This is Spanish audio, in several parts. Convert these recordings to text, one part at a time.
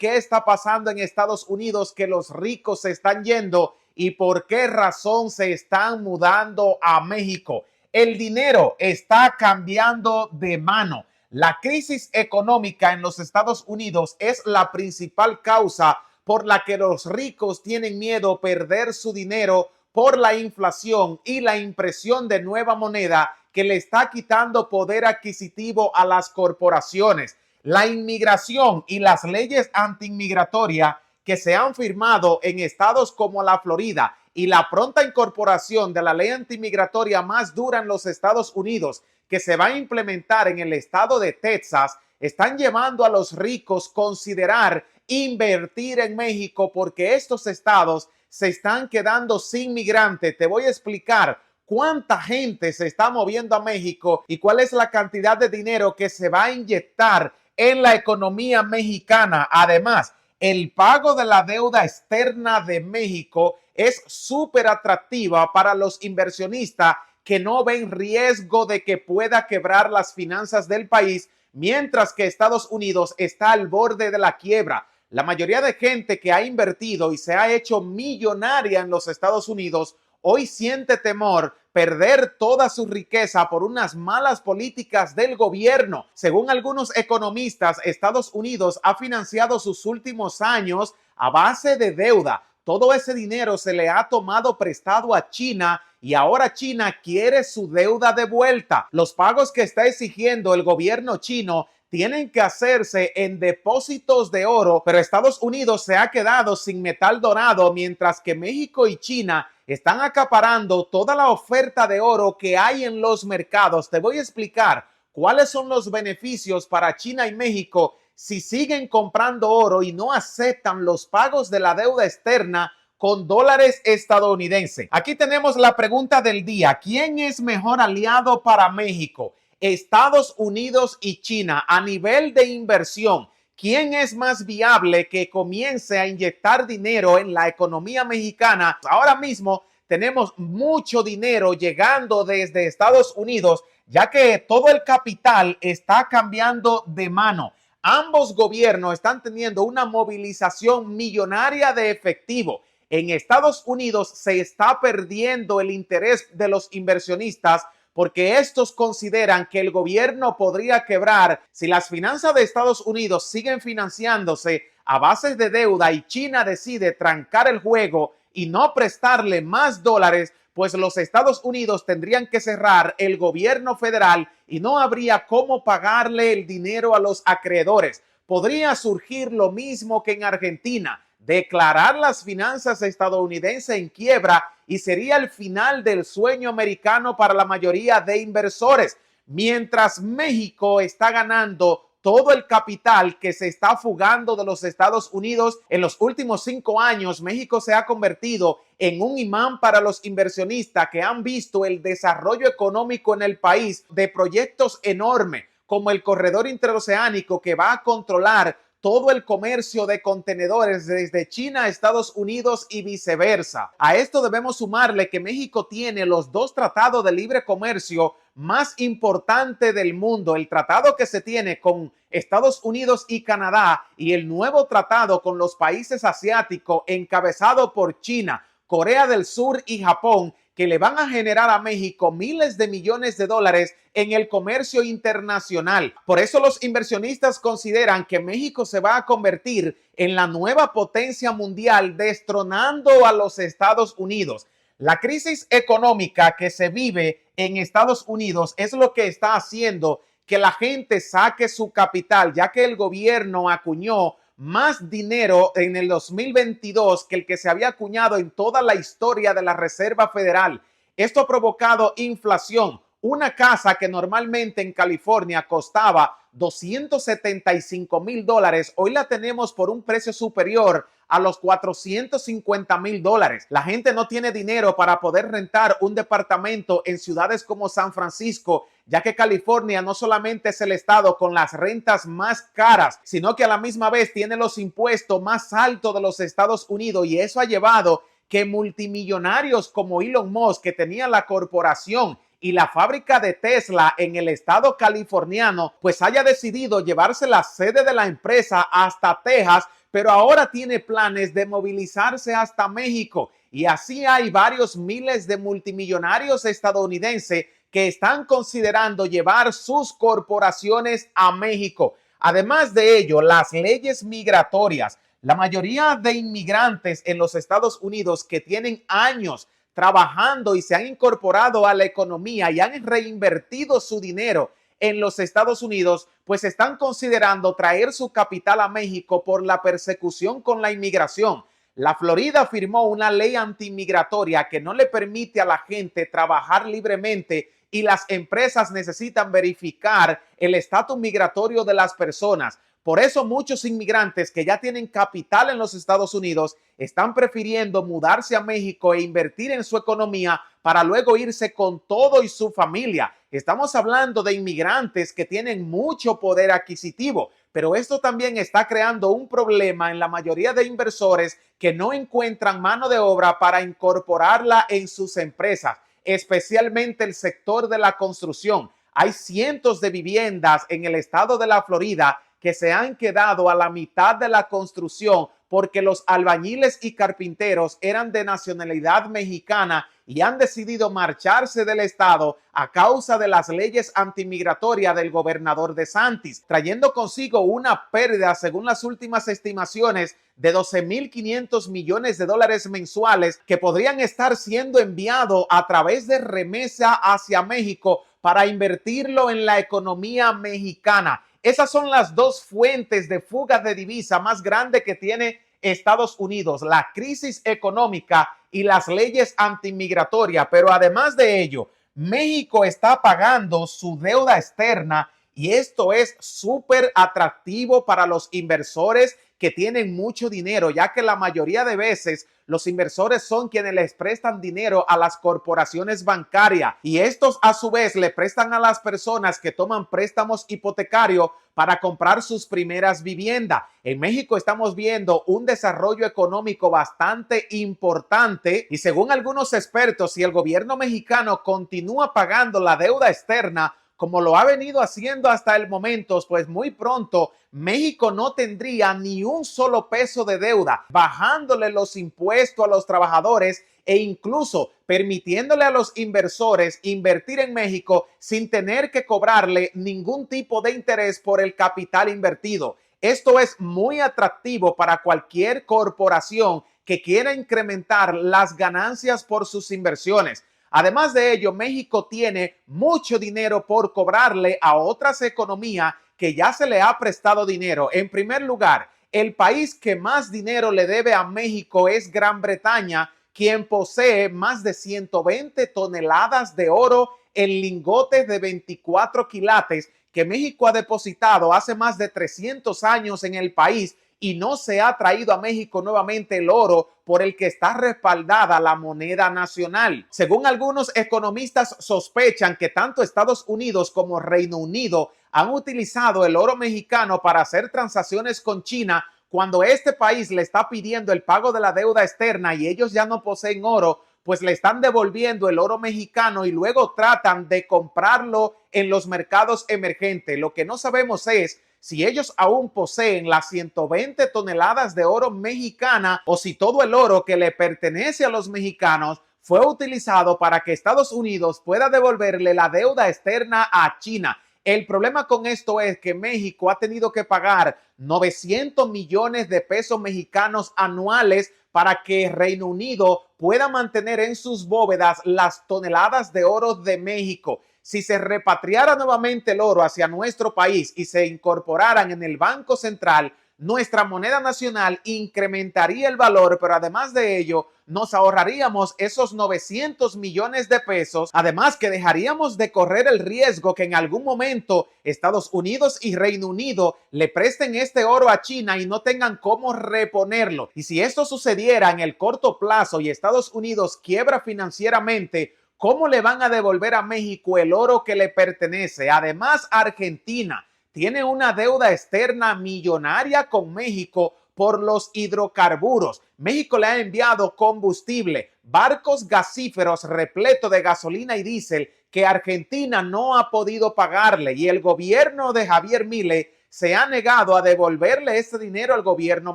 qué está pasando en Estados Unidos, que los ricos se están yendo y por qué razón se están mudando a México. El dinero está cambiando de mano. La crisis económica en los Estados Unidos es la principal causa por la que los ricos tienen miedo a perder su dinero por la inflación y la impresión de nueva moneda que le está quitando poder adquisitivo a las corporaciones. La inmigración y las leyes antiinmigratorias que se han firmado en estados como la Florida y la pronta incorporación de la ley antiinmigratoria más dura en los Estados Unidos que se va a implementar en el estado de Texas están llevando a los ricos a considerar invertir en México porque estos estados se están quedando sin migrantes. Te voy a explicar cuánta gente se está moviendo a México y cuál es la cantidad de dinero que se va a inyectar en la economía mexicana. Además, el pago de la deuda externa de México es súper atractiva para los inversionistas que no ven riesgo de que pueda quebrar las finanzas del país, mientras que Estados Unidos está al borde de la quiebra. La mayoría de gente que ha invertido y se ha hecho millonaria en los Estados Unidos hoy siente temor perder toda su riqueza por unas malas políticas del gobierno. Según algunos economistas, Estados Unidos ha financiado sus últimos años a base de deuda. Todo ese dinero se le ha tomado prestado a China y ahora China quiere su deuda de vuelta. Los pagos que está exigiendo el gobierno chino tienen que hacerse en depósitos de oro, pero Estados Unidos se ha quedado sin metal dorado, mientras que México y China están acaparando toda la oferta de oro que hay en los mercados. Te voy a explicar cuáles son los beneficios para China y México si siguen comprando oro y no aceptan los pagos de la deuda externa con dólares estadounidenses. Aquí tenemos la pregunta del día. ¿Quién es mejor aliado para México? Estados Unidos y China. A nivel de inversión, ¿quién es más viable que comience a inyectar dinero en la economía mexicana? Ahora mismo tenemos mucho dinero llegando desde Estados Unidos, ya que todo el capital está cambiando de mano. Ambos gobiernos están teniendo una movilización millonaria de efectivo. En Estados Unidos se está perdiendo el interés de los inversionistas porque estos consideran que el gobierno podría quebrar si las finanzas de Estados Unidos siguen financiándose a base de deuda y China decide trancar el juego y no prestarle más dólares, pues los Estados Unidos tendrían que cerrar el gobierno federal y no habría cómo pagarle el dinero a los acreedores. Podría surgir lo mismo que en Argentina, declarar las finanzas estadounidenses en quiebra y sería el final del sueño americano para la mayoría de inversores, mientras México está ganando todo el capital que se está fugando de los Estados Unidos. En los últimos 5 años, México se ha convertido en un imán para los inversionistas que han visto el desarrollo económico en el país de proyectos enormes, como el corredor interoceánico que va a controlar todo el comercio de contenedores desde China a Estados Unidos y viceversa. A esto debemos sumarle que México tiene los 2 tratados de libre comercio más importantes del mundo, el tratado que se tiene con Estados Unidos y Canadá y el nuevo tratado con los países asiáticos encabezado por China, Corea del Sur y Japón, que le van a generar a México miles de millones de dólares en el comercio internacional. Por eso los inversionistas consideran que México se va a convertir en la nueva potencia mundial, destronando a los Estados Unidos. La crisis económica que se vive en Estados Unidos es lo que está haciendo que la gente saque su capital, ya que el gobierno acuñó más dinero en el 2022 que el que se había acuñado en toda la historia de la Reserva Federal. Esto ha provocado inflación. Una casa que normalmente en California costaba $275,000, hoy la tenemos por un precio superior a los $450,000. La gente no tiene dinero para poder rentar un departamento en ciudades como San Francisco, ya que California no solamente es el estado con las rentas más caras, sino que a la misma vez tiene los impuestos más altos de los Estados Unidos, y eso ha llevado que multimillonarios como Elon Musk, que tenía la corporación y la fábrica de Tesla en el estado californiano, pues haya decidido llevarse la sede de la empresa hasta Texas, pero ahora tiene planes de movilizarse hasta México. Y así hay varios miles de multimillonarios estadounidenses que están considerando llevar sus corporaciones a México. Además de ello, las leyes migratorias, la mayoría de inmigrantes en los Estados Unidos que tienen años trabajando y se han incorporado a la economía y han reinvertido su dinero en los Estados Unidos, pues están considerando traer su capital a México por la persecución con la inmigración. La Florida firmó una ley antimigratoria que no le permite a la gente trabajar libremente y las empresas necesitan verificar el estatus migratorio de las personas. Por eso muchos inmigrantes que ya tienen capital en los Estados Unidos están prefiriendo mudarse a México e invertir en su economía para luego irse con todo y su familia. Estamos hablando de inmigrantes que tienen mucho poder adquisitivo, pero esto también está creando un problema en la mayoría de inversores que no encuentran mano de obra para incorporarla en sus empresas, especialmente el sector de la construcción. Hay cientos de viviendas en el estado de la Florida que se han quedado a la mitad de la construcción porque los albañiles y carpinteros eran de nacionalidad mexicana y han decidido marcharse del estado a causa de las leyes antimigratorias del gobernador DeSantis, trayendo consigo una pérdida, según las últimas estimaciones, de 12.500 millones de dólares mensuales que podrían estar siendo enviados a través de remesa hacia México para invertirlo en la economía mexicana. Esas son las dos fuentes de fugas de divisa más grandes que tiene Estados Unidos, la crisis económica y las leyes antimigratorias. Pero además de ello, México está pagando su deuda externa y esto es súper atractivo para los inversores que tienen mucho dinero, ya que la mayoría de veces los inversores son quienes les prestan dinero a las corporaciones bancarias y estos a su vez le prestan a las personas que toman préstamos hipotecarios para comprar sus primeras viviendas. En México estamos viendo un desarrollo económico bastante importante y según algunos expertos, si el gobierno mexicano continúa pagando la deuda externa como lo ha venido haciendo hasta el momento, pues muy pronto México no tendría ni un solo peso de deuda, bajándole los impuestos a los trabajadores e incluso permitiéndole a los inversores invertir en México sin tener que cobrarle ningún tipo de interés por el capital invertido. Esto es muy atractivo para cualquier corporación que quiera incrementar las ganancias por sus inversiones. Además de ello, México tiene mucho dinero por cobrarle a otras economías que ya se le ha prestado dinero. En primer lugar, el país que más dinero le debe a México es Gran Bretaña, quien posee más de 120 toneladas de oro en lingotes de 24 quilates que México ha depositado hace más de 300 años en el país y no se ha traído a México nuevamente el oro por el que está respaldada la moneda nacional. Según algunos economistas, sospechan que tanto Estados Unidos como Reino Unido han utilizado el oro mexicano para hacer transacciones con China cuando este país le está pidiendo el pago de la deuda externa y ellos ya no poseen oro, pues le están devolviendo el oro mexicano y luego tratan de comprarlo en los mercados emergentes. Lo que no sabemos es si ellos aún poseen las 120 toneladas de oro mexicana o si todo el oro que le pertenece a los mexicanos fue utilizado para que Estados Unidos pueda devolverle la deuda externa a China. El problema con esto es que México ha tenido que pagar 900 millones de pesos mexicanos anuales para que Reino Unido pueda mantener en sus bóvedas las toneladas de oro de México. Si se repatriara nuevamente el oro hacia nuestro país y se incorporaran en el Banco Central, nuestra moneda nacional incrementaría el valor, pero además de ello, nos ahorraríamos esos 900 millones de pesos, además que dejaríamos de correr el riesgo que en algún momento Estados Unidos y Reino Unido le presten este oro a China y no tengan cómo reponerlo. Y si esto sucediera en el corto plazo y Estados Unidos quiebra financieramente, ¿cómo le van a devolver a México el oro que le pertenece? Además, Argentina tiene una deuda externa millonaria con México por los hidrocarburos. México le ha enviado combustible, barcos gasíferos repletos de gasolina y diésel que Argentina no ha podido pagarle y el gobierno de Javier Milei se ha negado a devolverle este dinero al gobierno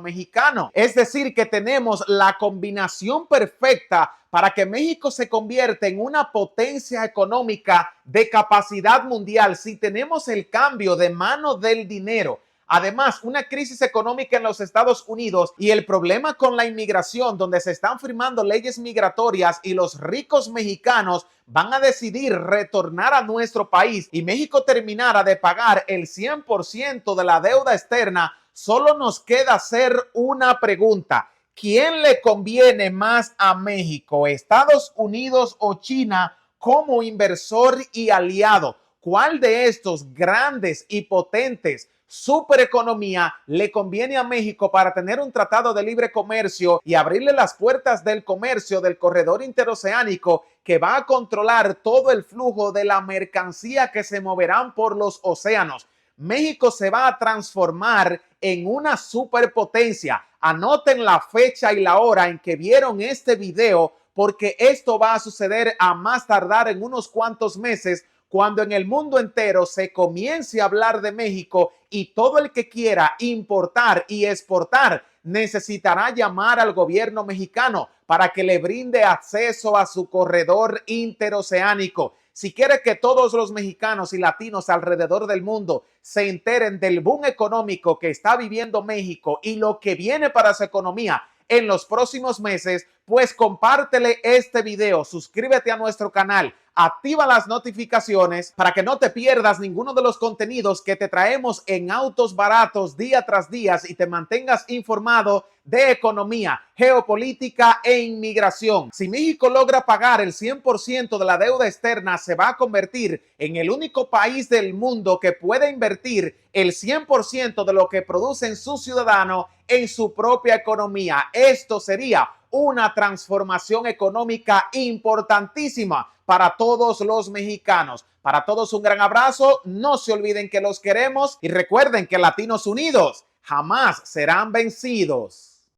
mexicano. Es decir, que tenemos la combinación perfecta para que México se convierta en una potencia económica de capacidad mundial si tenemos el cambio de mano del dinero. Además, una crisis económica en los Estados Unidos y el problema con la inmigración, donde se están firmando leyes migratorias y los ricos mexicanos van a decidir retornar a nuestro país y México terminara de pagar el 100% de la deuda externa, solo nos queda hacer una pregunta. ¿Quién le conviene más a México, Estados Unidos o China como inversor y aliado? ¿Cuál de estos grandes y potentes supereconomía le conviene a México para tener un tratado de libre comercio y abrirle las puertas del comercio del corredor interoceánico que va a controlar todo el flujo de la mercancía que se moverán por los océanos? México se va a transformar en una superpotencia. Anoten la fecha y la hora en que vieron este video, porque esto va a suceder a más tardar en unos cuantos meses, cuando en el mundo entero se comience a hablar de México y todo el que quiera importar y exportar necesitará llamar al gobierno mexicano para que le brinde acceso a su corredor interoceánico. Si quiere que todos los mexicanos y latinos alrededor del mundo se enteren del boom económico que está viviendo México y lo que viene para su economía en los próximos meses, pues compártele este video, suscríbete a nuestro canal, activa las notificaciones para que no te pierdas ninguno de los contenidos que te traemos en Autos Baratos día tras día y te mantengas informado de economía, geopolítica e inmigración. Si México logra pagar el 100% de la deuda externa, se va a convertir en el único país del mundo que puede invertir el 100% de lo que producen sus ciudadanos en su propia economía. Esto sería una transformación económica importantísima para todos los mexicanos. Para todos un gran abrazo, no se olviden que los queremos y recuerden que Latinos Unidos jamás serán vencidos.